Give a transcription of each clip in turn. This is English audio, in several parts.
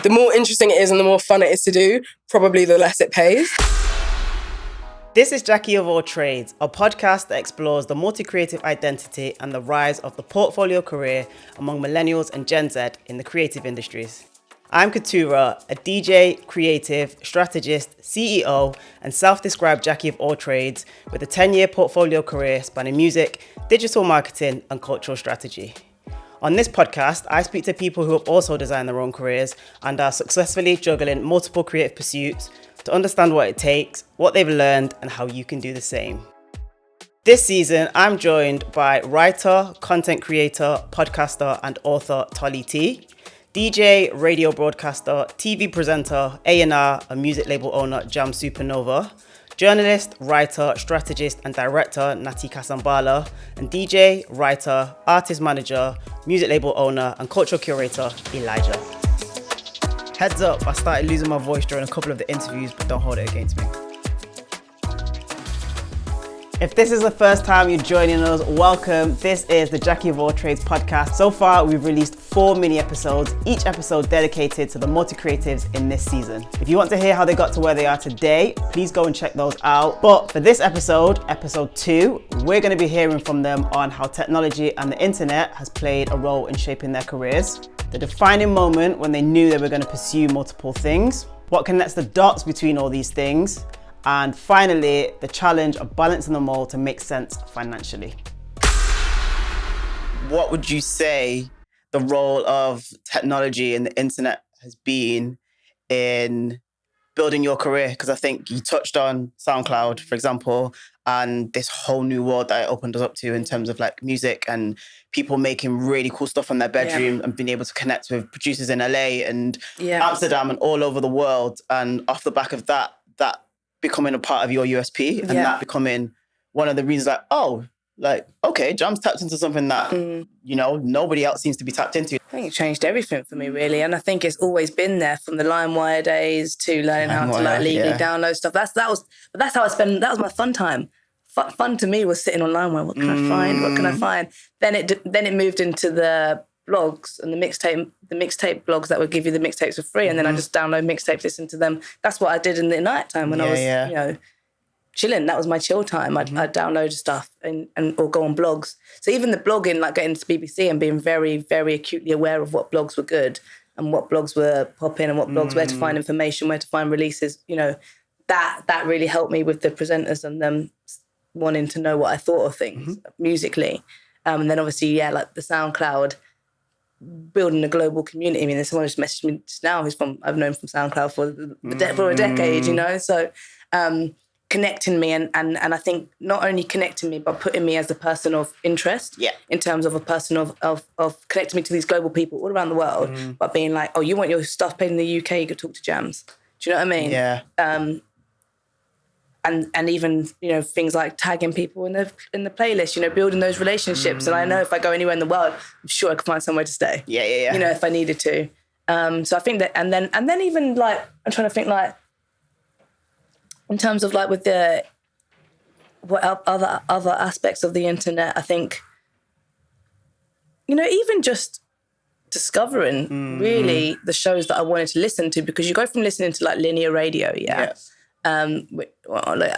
The more interesting it is and the more fun it is to do, probably the less it pays. This is Jackie of All Trades, a podcast that explores the multi-creative identity and the rise of the portfolio career among millennials and Gen Z in the creative industries. I'm Katura, a DJ, creative, strategist, CEO, and self-described Jackie of All Trades with a 10-year portfolio career spanning music, digital marketing, and cultural strategy. On this podcast, I speak to people who have also designed their own careers and are successfully juggling multiple creative pursuits to understand what it takes, what they've learned, and how you can do the same. This season, I'm joined by writer, content creator, podcaster, and author Tolly T, DJ, radio broadcaster, TV presenter, A&R, and music label owner Jamz Supernova, journalist, writer, strategist, and director Natty Kasambala, and DJ, writer, artist manager, music label owner, and cultural curator Elijah. Heads up, I started losing my voice during a couple of the interviews, but don't hold it against me. If this is the first time you're joining us, welcome. This is the Jackie of All Trades podcast. So far, we've released 4 mini episodes, each episode dedicated to the multi-creatives in this season. If you want to hear how they got to where they are today, please go and check those out. But for this episode, episode 2, we're going to be hearing from them on how technology and the internet has played a role in shaping their careers, the defining moment when they knew they were going to pursue multiple things, what connects the dots between all these things, and finally, the challenge of balancing them all to make sense financially. What would you say the role of technology and the internet has been in building your career? Because I think you touched on SoundCloud, for example, and this whole new world that it opened us up to in terms of like music and people making really cool stuff from their bedroom and being able to connect with producers in LA and Amsterdam and all over the world. And off the back of that becoming a part of your USP and that becoming one of the reasons okay, Jamz tapped into something that, nobody else seems to be tapped into. I think it changed everything for me, really. And I think it's always been there from the LimeWire days to learning how to legally download stuff. That's how I spend, that was my fun time. Fun to me was sitting on LimeWire. What can I find? What can I find? Then it moved into the blogs and the mixtape blogs that would give you the mixtapes for free, and then I just download mixtapes, listen to them. That's what I did in the night time when I was chilling. That was my chill time. I'd download stuff and or go on blogs. So even the blogging, like getting to BBC and being very, very acutely aware of what blogs were good and what blogs were popping and what blogs, where to find information, where to find releases, that really helped me with the presenters and them wanting to know what I thought of things musically. And then obviously, like the SoundCloud, building a global community. I mean, there's someone who's messaged me just now I've known from SoundCloud for a decade, So connecting me and I think not only connecting me, but putting me as a person of interest in terms of a person of connecting me to these global people all around the world, but being like, oh, you want your stuff played in the UK, you could talk to Jamz. Do you know what I mean? Yeah. And even, things like tagging people in the playlist, building those relationships. And I know if I go anywhere in the world, I'm sure I could find somewhere to stay. Yeah. If I needed to. So I think that, and then even like, I'm trying to think like, in terms of like with what other aspects of the internet, I think, even just discovering really the shows that I wanted to listen to, because you go from listening to like linear radio, I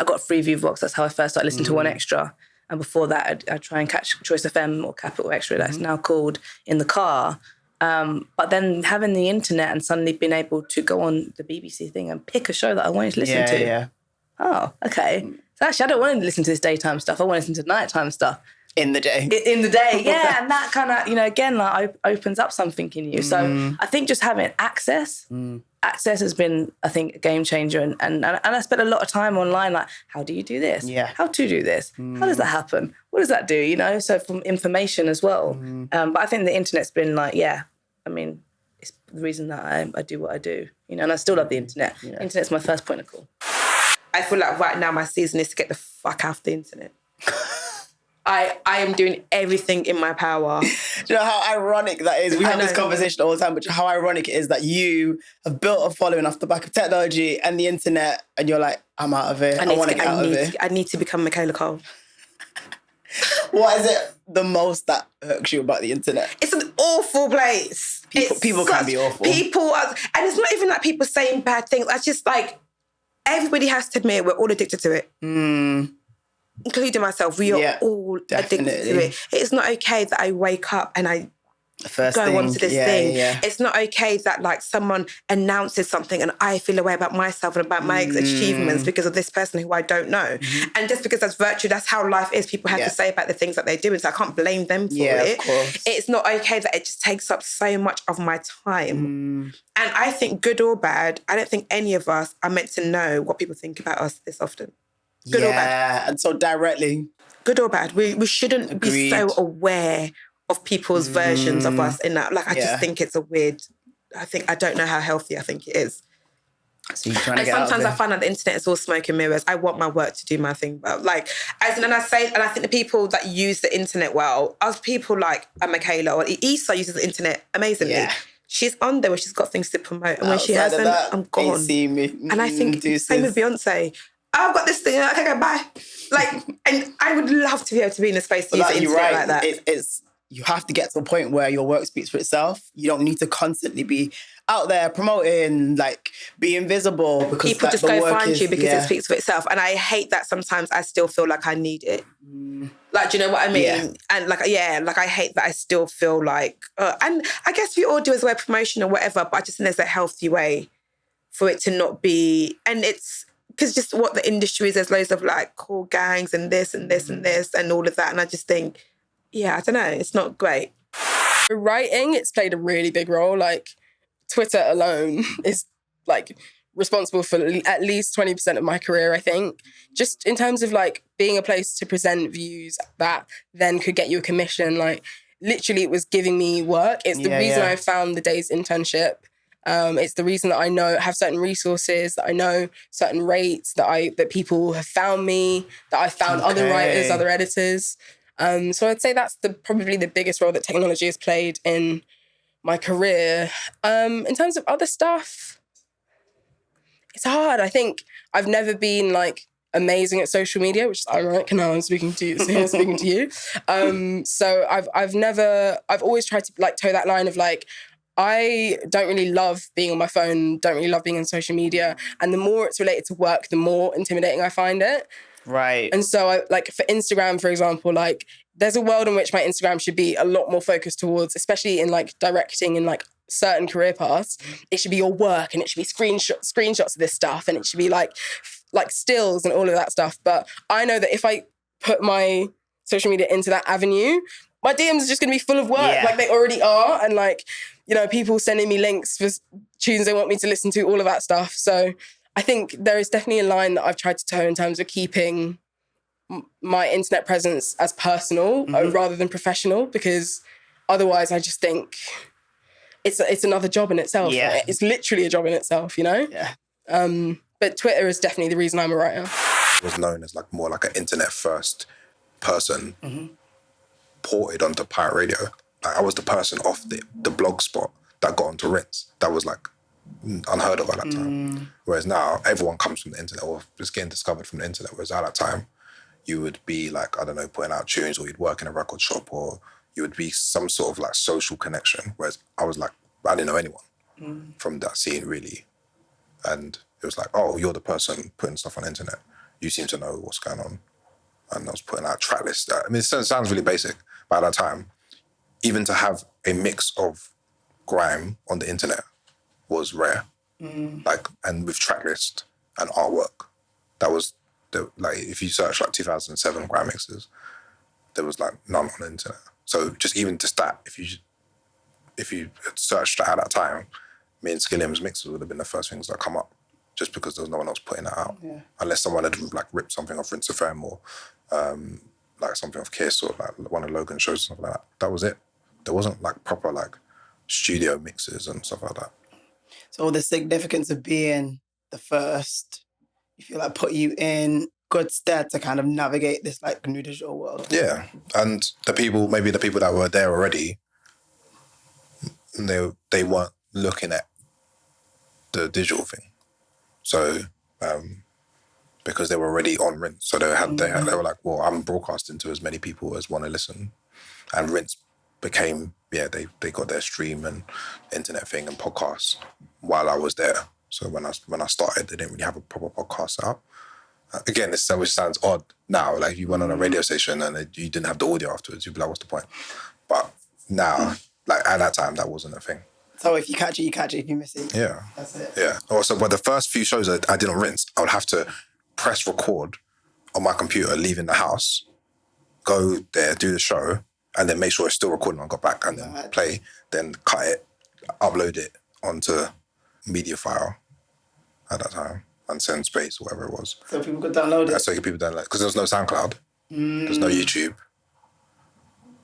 got Freeview Vox. That's how I first started listening to One Extra. And before that, I'd try and catch Choice FM or Capital Extra, that's now called, in the car. But then having the internet and suddenly being able to go on the BBC thing and pick a show that I wanted to listen to. Yeah. Oh, okay. So actually, I don't want to listen to this daytime stuff. I want to listen to nighttime stuff. In the day. In the day, yeah. And that kind of, again, like opens up something in you. So I think just having access has been, I think, a game changer. And I spent a lot of time online, like, how do you do this? Yeah. How to do this? How does that happen? What does that do? So from information as well. But I think the internet's been like, it's the reason that I do what I do. And I still love the internet. Yeah. Internet's my first point of call. I feel like right now my season is to get the fuck off the internet. I am doing everything in my power. Do you know how ironic that is? We have this conversation all the time, but how ironic it is that you have built a following off the back of technology and the internet, and you're like, I'm out of it. I want to get out of it. I need to become Michaela Cole. What is it the most that irks you about the internet? It's an awful place. People can be awful. People are, and it's not even like people saying bad things. It's just like, everybody has to admit we're all addicted to it. Including myself. We are all addicted to it. It's not okay that I wake up and I go on to this thing. Yeah. It's not okay that like someone announces something and I feel a way about myself and about my achievements because of this person who I don't know. And just because that's virtue, that's how life is. People have to say about the things that they do, and so I can't blame them for it. Of course. It's not okay that it just takes up so much of my time. And I think good or bad, I don't think any of us are meant to know what people think about us this often. Good or bad. And so directly. Good or bad. We shouldn't be so aware of people's versions of us in that. Like, I just think it's a weird, I don't know how healthy I think it is. So you're trying to get sometimes I find that the internet is all smoke and mirrors. I want my work to do my thing. But like, I think the people that use the internet well are people like Michaela or Issa uses the internet amazingly. Yeah. She's on there where she's got things to promote. And when she hasn't, I'm gone. See me. And I think same with Beyonce. I've got this thing, okay, go bye. Like, and I would love to be able to be in a space to use the internet like that. You have to get to a point where your work speaks for itself. You don't need to constantly be out there promoting, like, being visible. Because people just go find you because it speaks for itself. And I hate that sometimes I still feel like I need it. Like, do you know what I mean? Yeah. And like I hate that I still feel like, and I guess we all do as a way of promotion or whatever, but I just think there's a healthy way for it to not be, and it's, because just what the industry is, there's loads of like cool gangs and this and this and this and all of that. And I just think, I don't know, it's not great. For writing, it's played a really big role. Like, Twitter alone is like responsible for at least 20% of my career, I think. Just in terms of like being a place to present views that then could get you a commission. Like, literally it was giving me work. It's the reason I found the Days internship. It's the reason that I have certain resources, that I know certain rates, that people have found me, that I found other writers, other editors. So I'd say that's probably the biggest role that technology has played in my career. In terms of other stuff, it's hard. I think I've never been like amazing at social media, which is ironic. Now I'm speaking to you. So I've always tried to like toe that line of like, I don't really love being on my phone, don't really love being on social media. And the more it's related to work, the more intimidating I find it. Right. And so I, like for Instagram, for example, like there's a world in which my Instagram should be a lot more focused towards, especially in like directing and like certain career paths, it should be your work and it should be screenshots of this stuff and it should be like stills and all of that stuff. But I know that if I put my social media into that avenue, my DMs are just going to be full of work like they already are. And like, you know, people sending me links for tunes they want me to listen to, all of that stuff. So I think there is definitely a line that I've tried to toe in terms of keeping my internet presence as personal rather than professional, because otherwise I just think it's another job in itself. Yeah. Right? It's literally a job in itself, you know? Yeah. But Twitter is definitely the reason I'm a writer. Was known as like more like an internet first person ported onto pirate radio. Like I was the person off the blog spot that got onto Rinse. That was like unheard of at that time. Whereas now everyone comes from the internet or just getting discovered from the internet. Whereas at that time, you would be like, I don't know, putting out tunes, or you'd work in a record shop, or you would be some sort of like social connection. Whereas I was like, I didn't know anyone from that scene really. And it was like, oh, you're the person putting stuff on the internet. You seem to know what's going on. And I was putting out track lists. I mean, it sounds really basic, but at that time, even to have a mix of grime on the internet was rare. Like, and with track list and artwork, that was like, if you search like 2007 grime mixes, there was like none on the internet. So just even just that, if you searched that at that time, me and Skilliam's mixes would have been the first things that come up, just because there was no one else putting that out. Yeah. Unless someone had like ripped something off Rinse FM or like something off Kiss or like one of Logan's shows or something like that. That was it. There wasn't like proper like studio mixes and stuff like that. So the significance of being the first, you feel like put you in good stead to kind of navigate this like new digital world. Yeah. And maybe the people that were there already, they weren't looking at the digital thing. So, because they were already on Rinse, so they were like, well, I'm broadcasting to as many people as want to listen. And Rinse became, they got their stream and internet thing and podcasts while I was there. So when I started, they didn't really have a proper podcast out. Again, this always sounds odd now. Like, you went on a radio station and you didn't have the audio afterwards. You'd be like, what's the point? But now, like, at that time, that wasn't a thing. So if you catch it, you catch it. If you miss it, yeah, that's it. Yeah. Also, but the first few shows that I did on Rinse, I would have to press record on my computer, leaving the house, go there, do the show, and then make sure it's still recording. I got back and then play, then cut it, upload it onto media file at that time and send space, whatever it was. So people could download it. So people download it because there was no SoundCloud, there's no YouTube,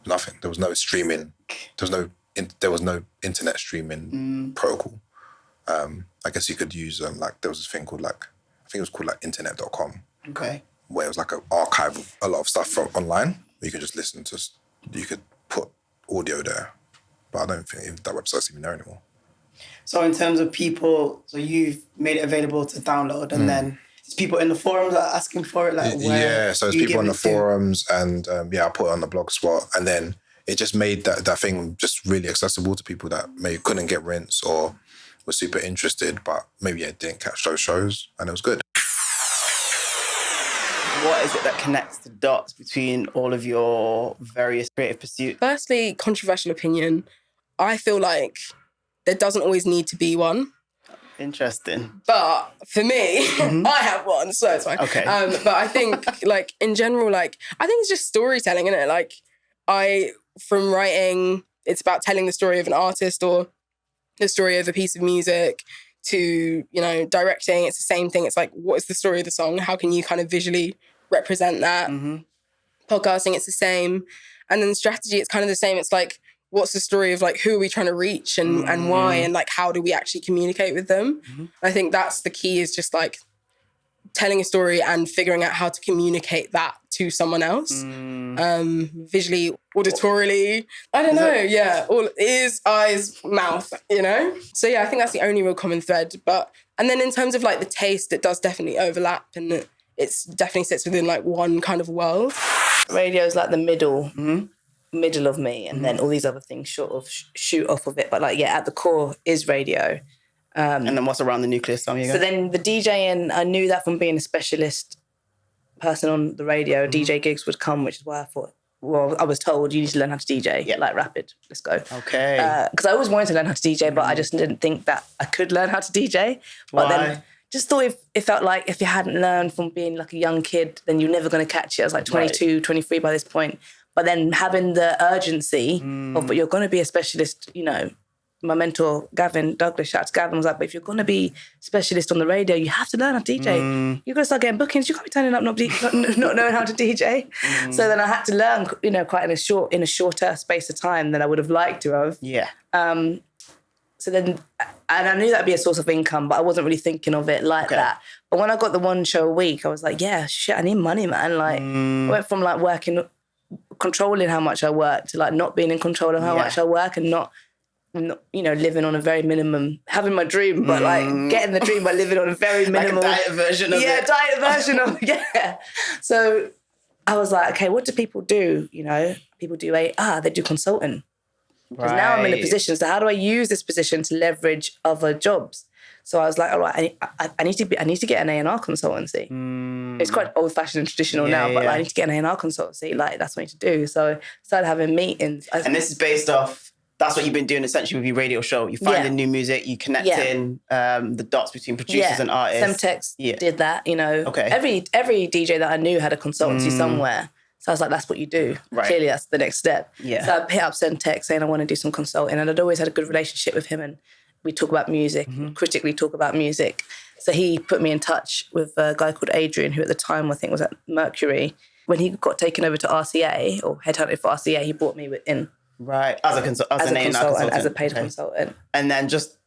nothing. There was no streaming. There was no internet streaming protocol. I guess you could use there was this thing called I think it was called internet.com. Okay. Where it was like an archive of a lot of stuff from online. Where you could just listen to. You could put audio there, but I don't think that website's even there anymore. So in terms of people, so you've made it available to download, and then there's people in the forums that are asking for it. So there's people in the forums, and I put it on the blog spot, and then it just made that thing just really accessible to people that maybe couldn't get Rinse or were super interested, but maybe didn't catch those shows, and it was good. What is it that connects the dots between all of your various creative pursuits? Firstly, controversial opinion. I feel like there doesn't always need to be one. Interesting. But for me, I have one, so it's fine. Okay. But I think, in general, I think it's just storytelling, isn't it? From writing, it's about telling the story of an artist or the story of a piece of music, to, directing, it's the same thing. It's what is the story of the song? How can you kind of visually represent that? Podcasting, it's the same. And then strategy, it's kind of the same. It's what's the story of who are we trying to reach and why, and how do we actually communicate with them? I think that's the key, is just telling a story and figuring out how to communicate that to someone else. Visually, auditorily, I don't know. Yeah, all ears, eyes, mouth, So I think that's the only real common thread. And then in terms of the taste, it does definitely overlap, and it's definitely sits within one kind of world. Radio is the middle of me, and then all these other things sort of shoot off of it. But at the core is radio. And then what's around the nucleus? So then the DJing, I knew that from being a specialist person on the radio, DJ gigs would come, which is why I thought, I was told you need to learn how to DJ, rapid, let's go. Okay. Because I always wanted to learn how to DJ, but I just didn't think that I could learn how to DJ. But then just thought it felt like if you hadn't learned from being a young kid, then you're never going to catch it. I was 22, 23 by this point. But then having the urgency of, but you're going to be a specialist, my mentor, Gavin Douglas, shout out to Gavin, was but if you're going to be specialist on the radio, you have to learn how to DJ. You're going to start getting bookings. You can't be turning up not knowing how to DJ. So then I had to learn, quite in a shorter space of time than I would have liked to have. Yeah. So then, and I knew that'd be a source of income, but I wasn't really thinking of it that. But when I got the one show a week, I was I need money, man. I went from working, controlling how much I work, to not being in control of how much I work, and not living on a very minimum, having my dream, but getting the dream, but living on a very minimal, a diet version of it. Yeah, diet version of it. Yeah. So I was okay, what do people do? People do they do consulting. Because now I'm in a position, so how do I use this position to leverage other jobs? So I was all right, I need to get an A&R consultancy. It's quite old-fashioned and traditional now, but I need to get an A&R consultancy. That's what I need to do. So I started having meetings. And this is based off, that's what you've been doing essentially with your radio show. You find the new music, you connecting the dots between producers and artists. Semtex did that, Okay. Every DJ that I knew had a consultancy somewhere. So I was that's what you do. Right. Clearly, that's the next step. Yeah. So I hit up Semtex saying I want to do some consulting. And I'd always had a good relationship with him, and we talk about music, critically talk about music. So he put me in touch with a guy called Adrian, who at the time I think was at Mercury. When he got taken over to RCA, or headhunted for RCA, he brought me in. Right, as an A&R consultant. As a paid consultant. And then just,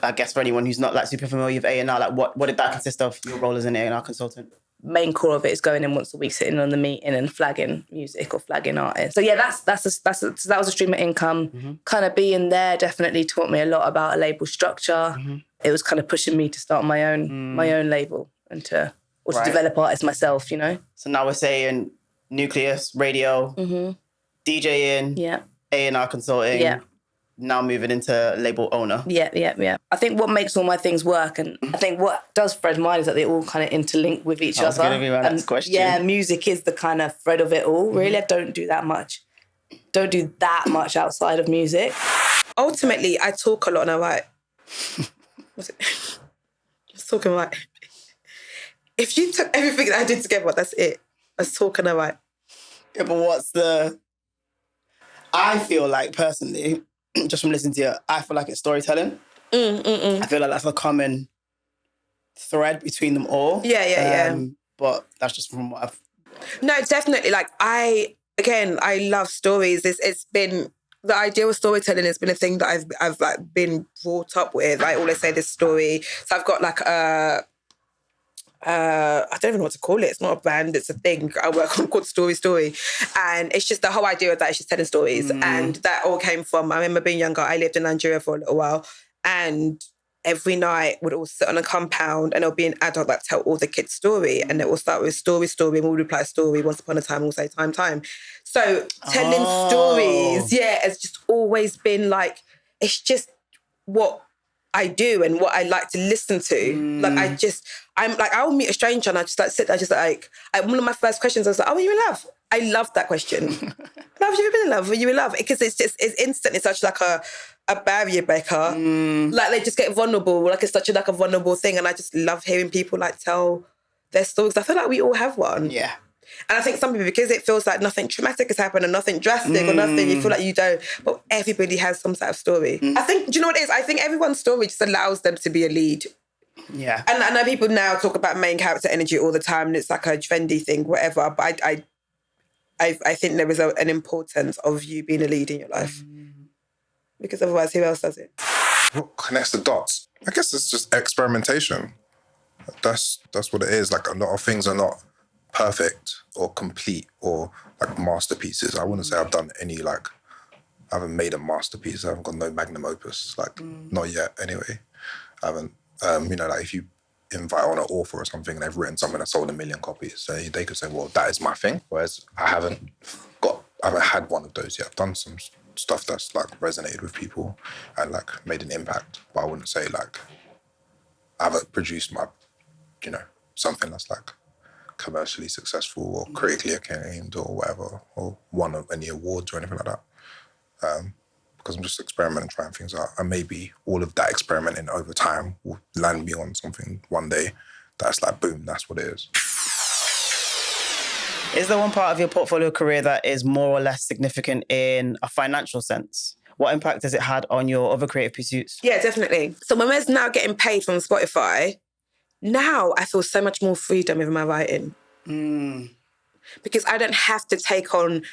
I guess for anyone who's not super familiar with A&R, what did that consist of, your role as an A&R consultant? Main core of it is going in once a week, sitting on the meeting and flagging music or flagging artists. So yeah, that was a stream of income. Kind of being there definitely taught me a lot about a label structure. It was kind of pushing me to start my own label and to develop artists myself, So now we're saying nucleus, radio, DJing, A&R consulting. Yeah. Now moving into label owner. Yeah. I think what makes all my things work, and I think what does Fred mine, is that they all kind of interlink with each other. That's going to be my next question. Yeah, music is the kind of thread of it all. Really, I don't do that much outside of music. Ultimately, I talk a lot and I write. What's it? Just talking like. If you took everything that I did together, that's it. I was talking and I write. Yeah, but I feel like, personally, just from listening to you, I feel like it's storytelling. I feel like that's a common thread between them all. Yeah. But that's just from what I've... No, definitely. Like, I love stories. It's been... The idea of storytelling has been a thing that I've like been brought up with. I always say this story. So I've got like I don't even know what to call it. It's not a brand, it's a thing I work on called Story. And it's just the whole idea of that is just telling stories. And that all came from, I remember being younger, I lived in Nigeria for a little while, and every night we'd all sit on a compound and there'll be an adult that tell all the kids' story. And it will start with story, and we'll reply story. Once upon a time, we'll say time. So telling stories, has just always been like, it's just what I do and what I like to listen to. Like, I'll meet a stranger and I just like sit there, just like, one of my first questions, I was like, oh, are you in love? I love that question. Have you ever been in love? Are you in love? Because it's instant. It's such like a barrier breaker. Like, they just get vulnerable. Like, it's such a vulnerable thing. And I just love hearing people like tell their stories. I feel like we all have one. Yeah. And I think some people, because it feels like nothing traumatic has happened and nothing drastic or nothing, you feel like you don't. But everybody has some sort of story. I think, do you know what it is? I think everyone's story just allows them to be a lead. Yeah. And I know people now talk about main character energy all the time and it's like a trendy thing, whatever. But I think there is an importance of you being a lead in your life. Because otherwise, who else does it? What connects the dots? I guess it's just experimentation. That's what it is. Like, a lot of things are not perfect or complete or like masterpieces. I wouldn't say I've done any, like, I haven't made a masterpiece. I haven't got no magnum opus, like, not yet anyway. I haven't, like, if you invite on an author or something and they've written something that sold 1 million copies, they could say, well, that is my thing. Whereas I haven't had one of those yet. I've done some stuff that's like resonated with people and like made an impact, but I wouldn't say like I haven't produced my, something that's like commercially successful or critically acclaimed or whatever, or won any awards or anything like that. Because I'm just experimenting, trying things out. And maybe all of that experimenting over time will land me on something one day that's like, boom, that's what it is. Is there one part of your portfolio career that is more or less significant in a financial sense? What impact has it had on your other creative pursuits? Yeah, definitely. So when we're now getting paid from Spotify, now I feel so much more freedom with my writing. Because I don't have to take on...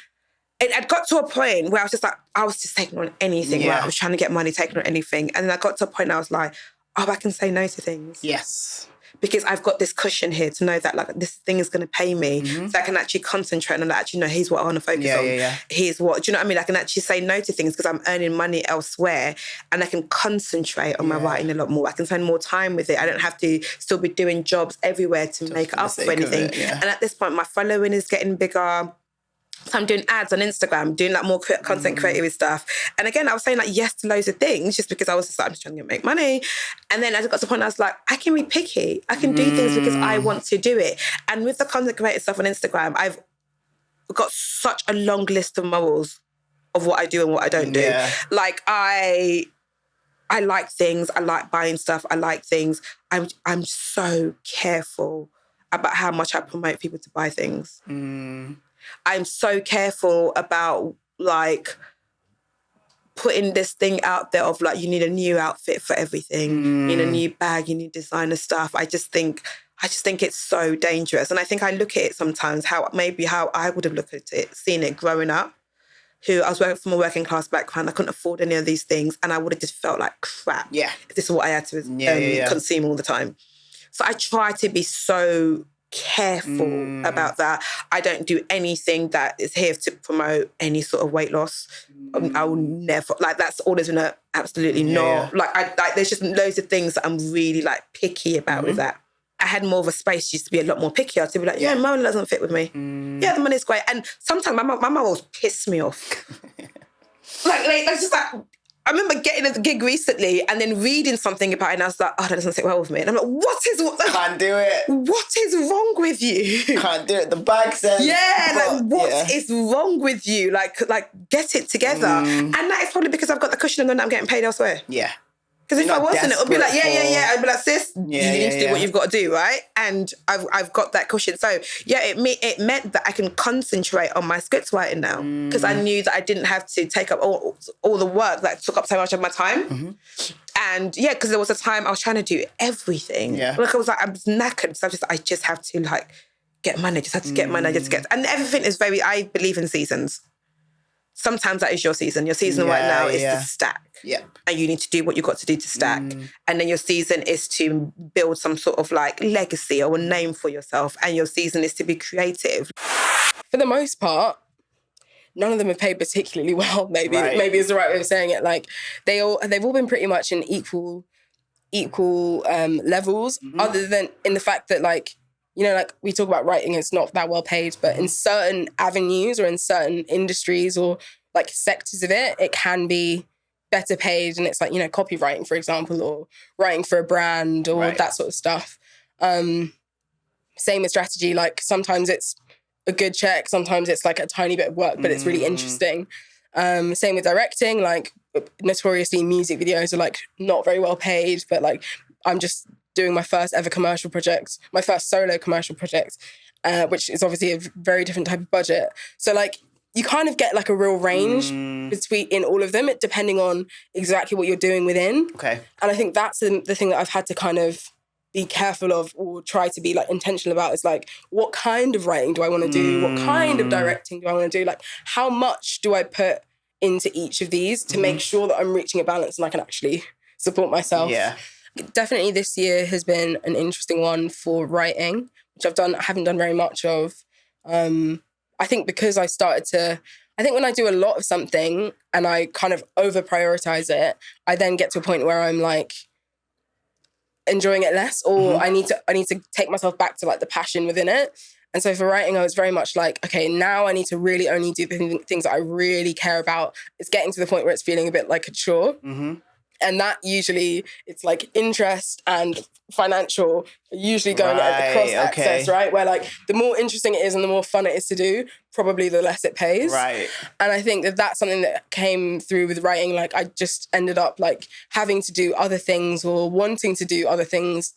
I'd got to a point where I was just taking on anything. Yeah. Right? I was trying to get money, taking on anything. And then I got to a point where I was like, oh, I can say no to things. Yes. Because I've got this cushion here to know that like this thing is going to pay me. So I can actually concentrate on that. Actually, no, here's what I want to focus on. Yeah. Here's what, do you know what I mean? I can actually say no to things because I'm earning money elsewhere and I can concentrate on my writing a lot more. I can spend more time with it. I don't have to still be doing jobs everywhere to just make up for anything. And at this point, my following is getting bigger. So I'm doing ads on Instagram, doing like more content creative stuff. And again, I was saying like yes to loads of things just because I was just like, I'm just trying to make money. And then I got to the point I was like, I can be picky. I can do things because I want to do it. And with the content creative stuff on Instagram, I've got such a long list of morals of what I do and what I don't do. Like I like things. I like buying stuff. I like things. I'm so careful about how much I promote people to buy things. I'm so careful about like putting this thing out there of like, you need a new outfit for everything. You need a new bag, you need designer stuff. I just think it's so dangerous. And I think I look at it sometimes how I would have looked at it, seen it growing up. I was working from a working class background. I couldn't afford any of these things. And I would have just felt like crap. If this is what I had to consume all the time. So I try to be so careful about that. I don't do anything that is here to promote any sort of weight loss. I will never, like, that's always been absolutely not. Like, there's just loads of things that I'm really like picky about with that. I had more of a space, used to be a lot more pickier, to be like, money doesn't fit with me. Yeah, the money's great. And sometimes my mum will piss me off. Like just like, I remember getting a gig recently and then reading something about it and I was like, oh, that doesn't sit well with me. And I'm like, Can't do it. What is wrong with you? Can't do it. The bag says. Yeah, like what is wrong with you? Like get it together. And that is probably because I've got the cushion and I'm getting paid elsewhere. Yeah. Because if I wasn't, it would be like, I'd be like, sis, you need to do what you've got to do, right? And I've got that cushion. So it meant that I can concentrate on my script writing now because I knew that I didn't have to take up all the work that took up so much of my time. Mm-hmm. And because there was a time I was trying to do everything. Yeah. Like I was knackered. So I just have to like get money. Just have to get money. And everything is I believe in seasons. Sometimes that is your season. Your season right now is to stack. Yeah. And you need to do what you've got to do to stack. And then your season is to build some sort of like legacy or a name for yourself. And your season is to be creative. For the most part, none of them have paid particularly well, maybe is the right way of saying it. Like they've all been pretty much in equal levels, other than in the fact that like, you know, like we talk about writing, it's not that well paid, but in certain avenues or in certain industries or like sectors of it, it can be better paid. And it's like, you know, copywriting, for example, or writing for a brand or that sort of stuff. Same with strategy. Like sometimes it's a good check, sometimes it's like a tiny bit of work, but it's really interesting. Same with directing, like notoriously music videos are like not very well paid, but like I'm just doing my first ever commercial project, my first solo commercial project, which is obviously a very different type of budget. So like you kind of get like a real range in all of them, depending on exactly what you're doing within. Okay. And I think that's the thing that I've had to kind of be careful of or try to be like intentional about is like, what kind of writing do I want to do? What kind of directing do I want to do? Like how much do I put into each of these to make sure that I'm reaching a balance and I can actually support myself? Yeah. Definitely this year has been an interesting one for writing, which I haven't done very much of. I think because I think when I do a lot of something and I kind of over prioritize it, I then get to a point where I'm like enjoying it less, or I need to take myself back to like the passion within it. And so for writing, I was very much like, okay, now I need to really only do the things that I really care about. It's getting to the point where it's feeling a bit like a chore. And that usually, it's like interest and financial usually going across access, right? Where like the more interesting it is and the more fun it is to do, probably the less it pays. Right. And I think that that's something that came through with writing. Like I just ended up like having to do other things or wanting to do other things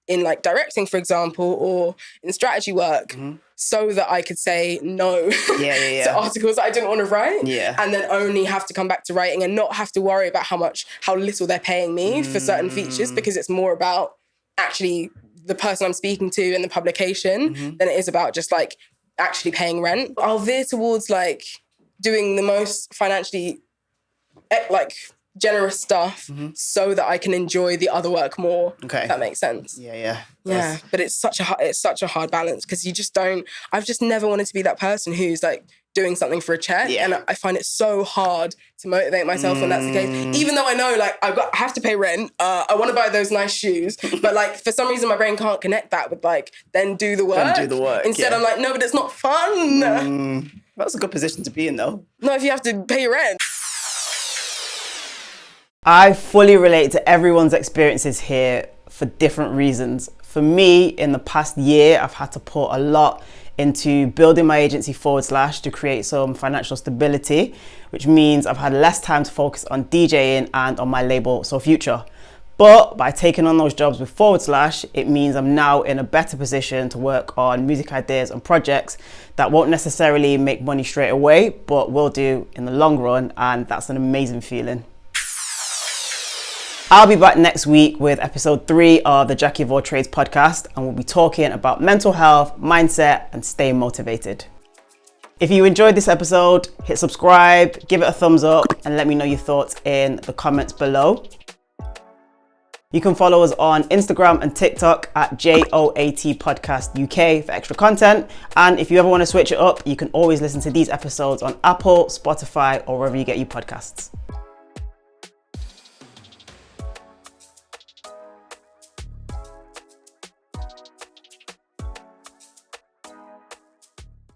in like directing, for example, or in strategy work. So that I could say no to articles that I didn't want to write, and then only have to come back to writing and not have to worry about how little they're paying me for certain features, because it's more about actually the person I'm speaking to and the publication than it is about just like actually paying rent. I'll veer towards like doing the most financially like generous stuff so that I can enjoy the other work more. Okay. If that makes sense. Yeah. But it's such a hard balance because I've just never wanted to be that person who's like doing something for a check. Yeah. And I find it so hard to motivate myself when that's the case. Even though I know like I have to pay rent, I want to buy those nice shoes, but like for some reason my brain can't connect that with like, then do the work. Instead I'm like, no, but it's not fun. That's a good position to be in though. No, if you have to pay rent. I fully relate to everyone's experiences here for different reasons. For me, in the past year, I've had to put a lot into building my agency / to create some financial stability, which means I've had less time to focus on DJing and on my label, So Future. But by taking on those jobs with / it means I'm now in a better position to work on music ideas and projects that won't necessarily make money straight away, but will do in the long run, and that's an amazing feeling. I'll be back next week with episode 3 of the Jackie of All Trades podcast, and we'll be talking about mental health, mindset, and staying motivated. If you enjoyed this episode, hit subscribe, give it a thumbs up, and let me know your thoughts in the comments below. You can follow us on Instagram and TikTok at JOATpodcastUK for extra content. And if you ever want to switch it up, you can always listen to these episodes on Apple, Spotify, or wherever you get your podcasts.